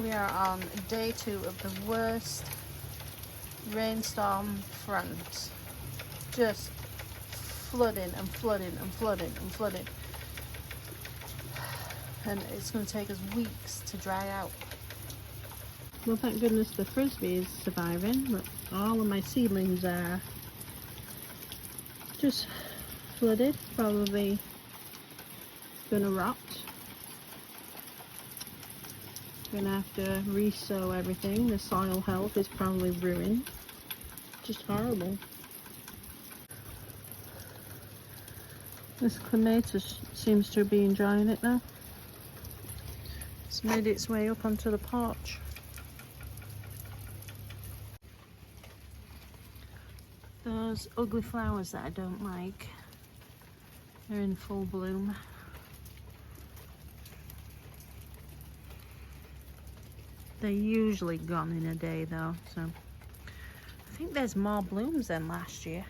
We are on day 2 of the worst rainstorm front. Just flooding and flooding and flooding and flooding. And it's going to take us weeks to dry out. Well, thank goodness the frisbee is surviving, but all of my seedlings are just flooded, probably going to rot. Gonna have to re-sow everything. The soil health is probably ruined. Just horrible. This clematis seems to be enjoying it now. It's made its way up onto the porch. Those ugly flowers that I don't like, they're in full bloom. They're usually gone in a day though, so I think there's more blooms than last year.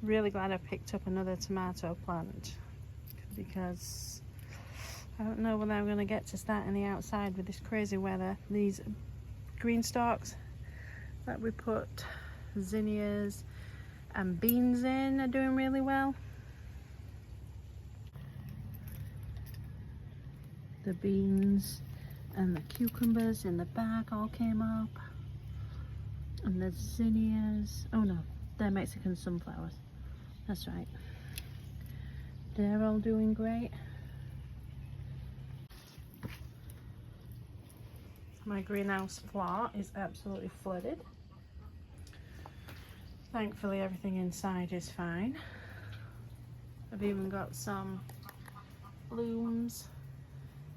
Really glad I picked up another tomato plant, because I don't know whether I'm going to get to start any outside with this crazy weather. These green stalks that we put zinnias and beans in are doing really well. The beans and the cucumbers in the back all came up, and the zinnias, oh no, they're Mexican sunflowers, that's right. They're all doing great. My greenhouse floor is absolutely flooded. Thankfully everything inside is fine. I've even got some blooms,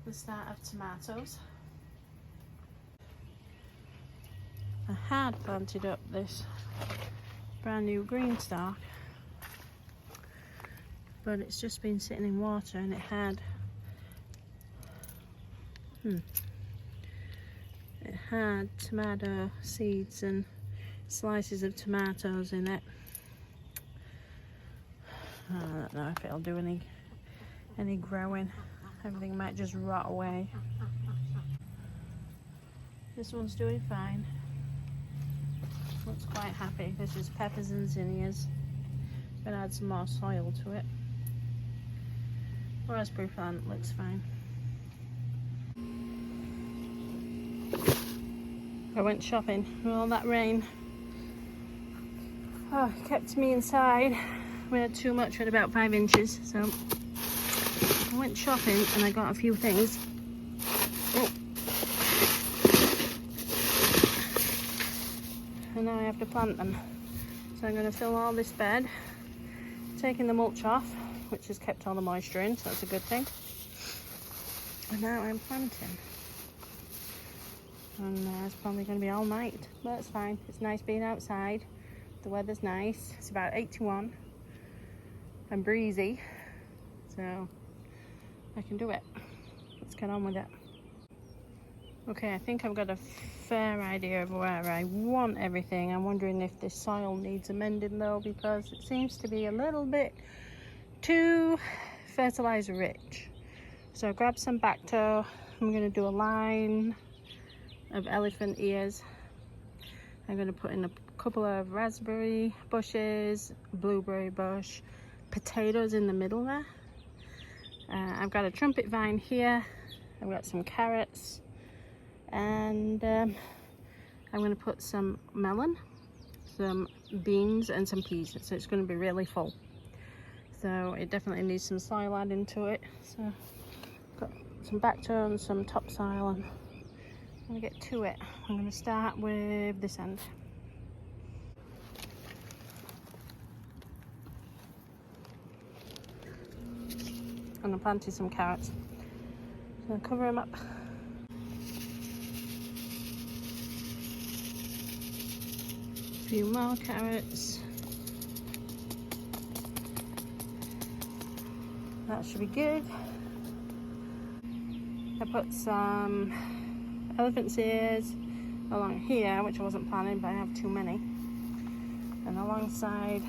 the start of tomatoes. I had planted up this brand new green stalk, but it's just been sitting in water, and it had tomato seeds and slices of tomatoes in it. I don't know if it'll do any growing. Everything might just rot away. This one's doing fine. Looks quite happy. This is peppers and zinnias. Gonna add some more soil to it. Raspberry plant looks fine. I went shopping with all that rain. Oh, it kept me inside. We had too much, we had about 5 inches, so I went shopping and I got a few things. Oh. And now I have to plant them. So I'm going to fill all this bed, taking the mulch off, which has kept all the moisture in, so that's a good thing. And now I'm planting. And it's probably going to be all night, but it's fine. It's nice being outside. The weather's nice. It's about 81 and breezy, so I can do it. Let's get on with it. Okay, I think I've got a fair idea of where I want everything. I'm wondering if this soil needs amending though, because it seems to be a little bit too fertilizer rich. So I grabbed some Bacto. I'm going to do a line of elephant ears. I'm going to put in a couple of raspberry bushes, blueberry bush, potatoes in the middle there. I've got a trumpet vine here. I've got some carrots, and I'm going to put some melon, some beans and some peas, so it's going to be really full. So it definitely needs some soil added into it. So I've got some Bacto and some topsoil, and I'm going to get to it. I'm going to start with this end. And I planted some carrots. So I'll cover them up. A few more carrots. That should be good. I put some elephant's ears along here, which I wasn't planning, but I have too many. And alongside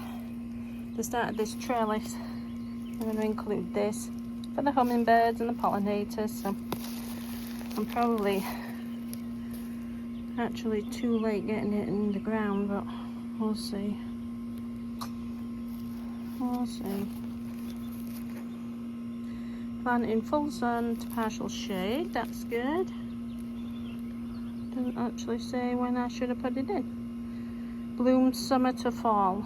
the start of this trellis, I'm going to include this for the hummingbirds and the pollinators. So I'm probably actually too late getting it in the ground, but we'll see. We'll see. Plant in full sun to partial shade, that's good. Doesn't actually say when I should have put it in. Bloom summer to fall.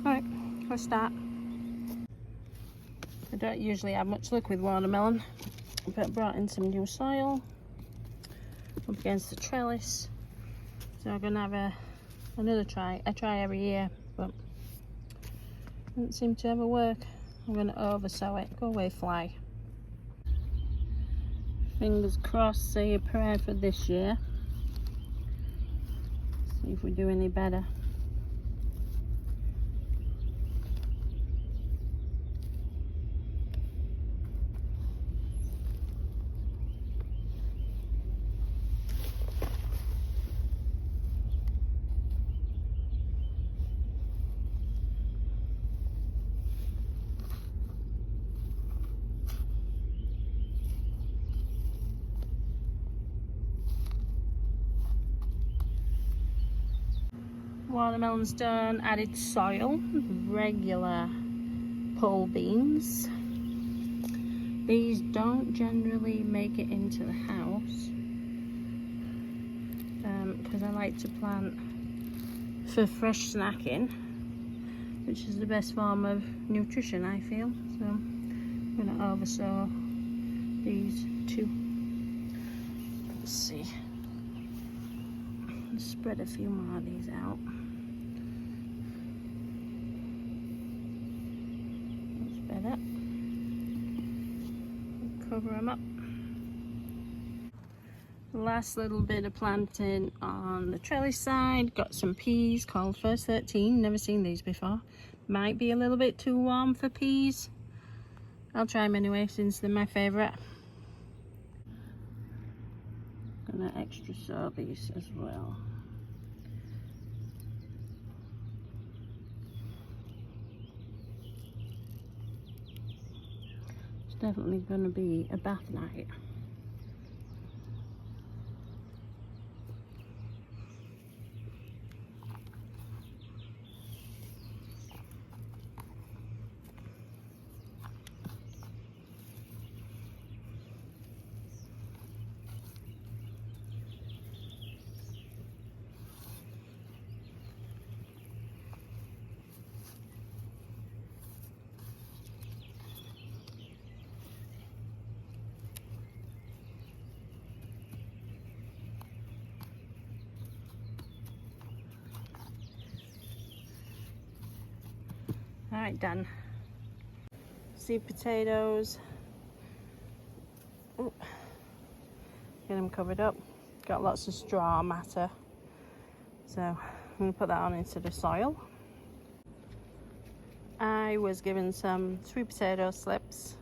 Alright, let's start. I don't usually have much luck with watermelon, but I brought in some new soil up against the trellis. So I'm going to have another try. I try every year, but doesn't seem to ever work. I'm going to oversow it. Go away, fly. Fingers crossed, say a prayer for this year. See if we do any better. Watermelon's done, added soil, regular pole beans. These don't generally make it into the house because I like to plant for fresh snacking, which is the best form of nutrition, I feel. So I'm going to oversow these two. Let's see. Let's spread a few more of these out. Better. Cover them up. Last little bit of planting on the trellis side. Got some peas called First 13. Never seen these before. Might be a little bit too warm for peas. I'll try them anyway since they're my favourite. Gonna extra sow these as well. Definitely going to be a bath night. Alright, done. Seed potatoes. Ooh. Get them covered up. Got lots of straw matter. So I'm going to put that on into the soil. I was given some sweet potato slips.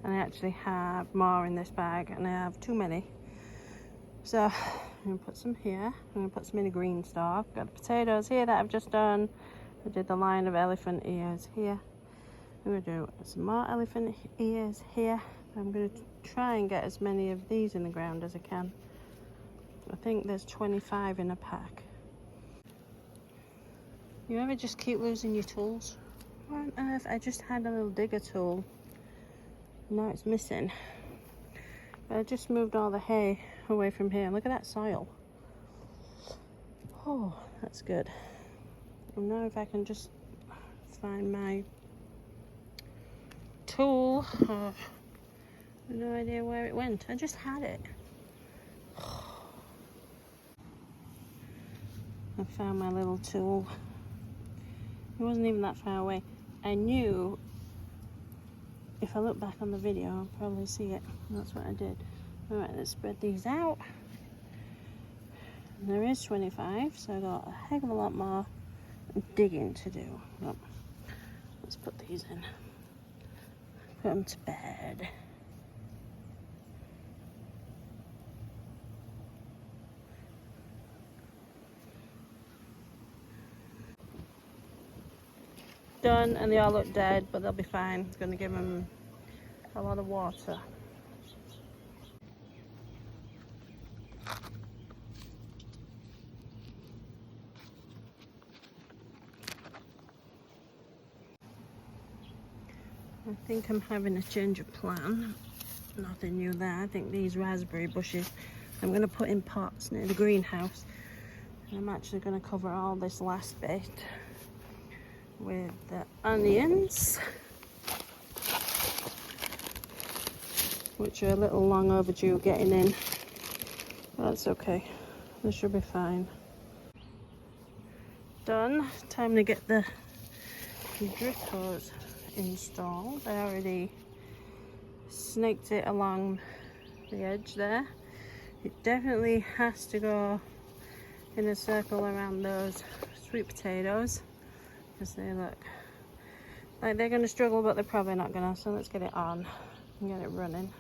And I actually have more in this bag, and I have too many. So I'm going to put some here. I'm going to put some in the green stalk. Got the potatoes here that I've just done. I did the line of elephant ears here. I'm going to do some more elephant ears here. I'm going to try and get as many of these in the ground as I can. I think there's 25 in a pack. You ever just keep losing your tools? What on earth? I just had a little digger tool. Now it's missing. But I just moved all the hay away from here. Look at that soil. Oh, that's good. And now if I can just find my tool. Oh, I have no idea where it went. I just had it. I found my little tool. It wasn't even that far away. I knew if I look back on the video, I'll probably see it. That's what I did. Alright, let's spread these out. And there is 25, so I got a heck of a lot more digging to do. Well, let's put these in. Put them to bed. Done, and they all look dead, but they'll be fine. It's going to give them a lot of water. I think I'm having a change of plan. Nothing new there. I think these raspberry bushes I'm going to put in pots near the greenhouse. And I'm actually going to cover all this last bit with the onions, which are a little long overdue getting in. That's okay. This should be fine. Done. Time to get the drip hose installed. I already snaked it along the edge there. It definitely has to go in a circle around those sweet potatoes because they look like they're going to struggle, but they're probably not going to. So let's get it on and get it running.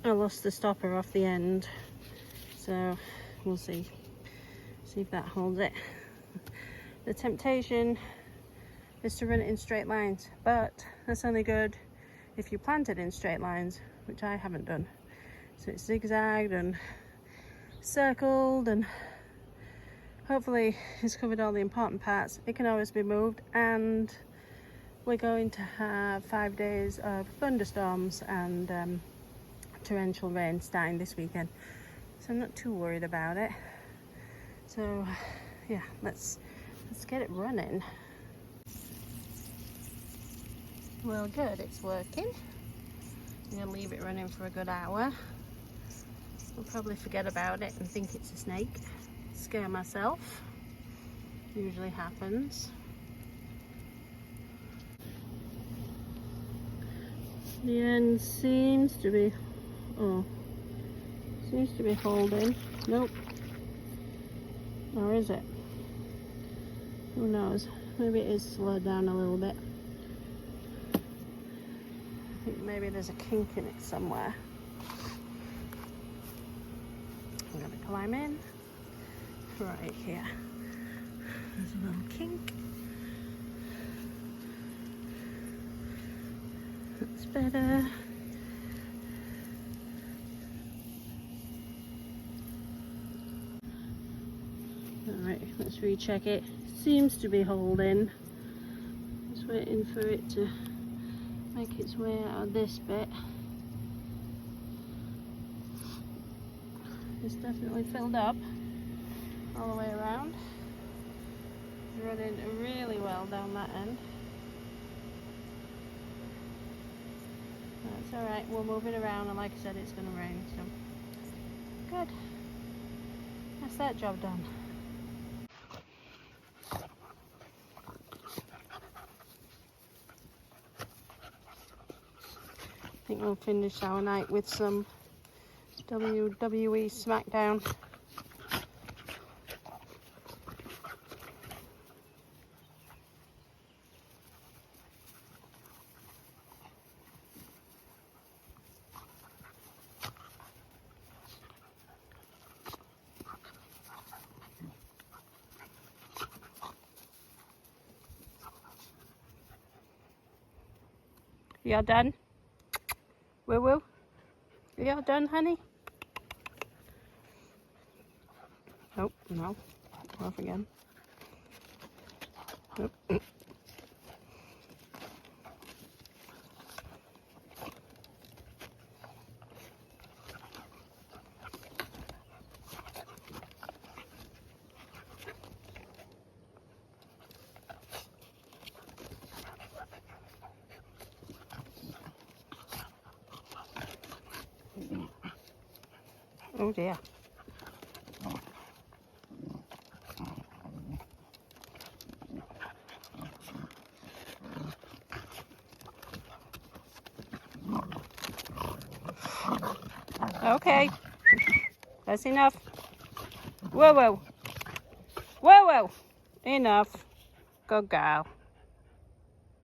I lost the stopper off the end, so we'll see if that holds it. The temptation is to run it in straight lines, but that's only good if you plant it in straight lines, which I haven't done. So it's zigzagged and circled, and hopefully it's covered all the important parts. It can always be moved, and we're going to have 5 days of thunderstorms and torrential rain starting this weekend, so I'm not too worried about it. So yeah, let's get it running. Well, good, it's working. I'm gonna leave it running for a good hour. I'll probably forget about it and think it's a snake. Scare myself. Usually happens. The end seems to be holding. Nope. Or is it? Who knows? Maybe it is slowed down a little bit. I think maybe there's a kink in it somewhere. I'm gonna climb in right here. There's a little kink. That's better. Alright, let's recheck it. Seems to be holding. Just waiting for it to make its way out of this bit. It's definitely filled up all the way around. It's running really well down that end. That's alright, we'll move it around, and like I said, it's going to rain, so good. That's that job done. I think we'll finish our night with some WWE SmackDown. You all done? Woo woo? You all done, honey? Nope, no. Off again. Nope. Oh dear. Okay, that's enough. Whoa, whoa. Whoa, whoa. Enough. Good girl.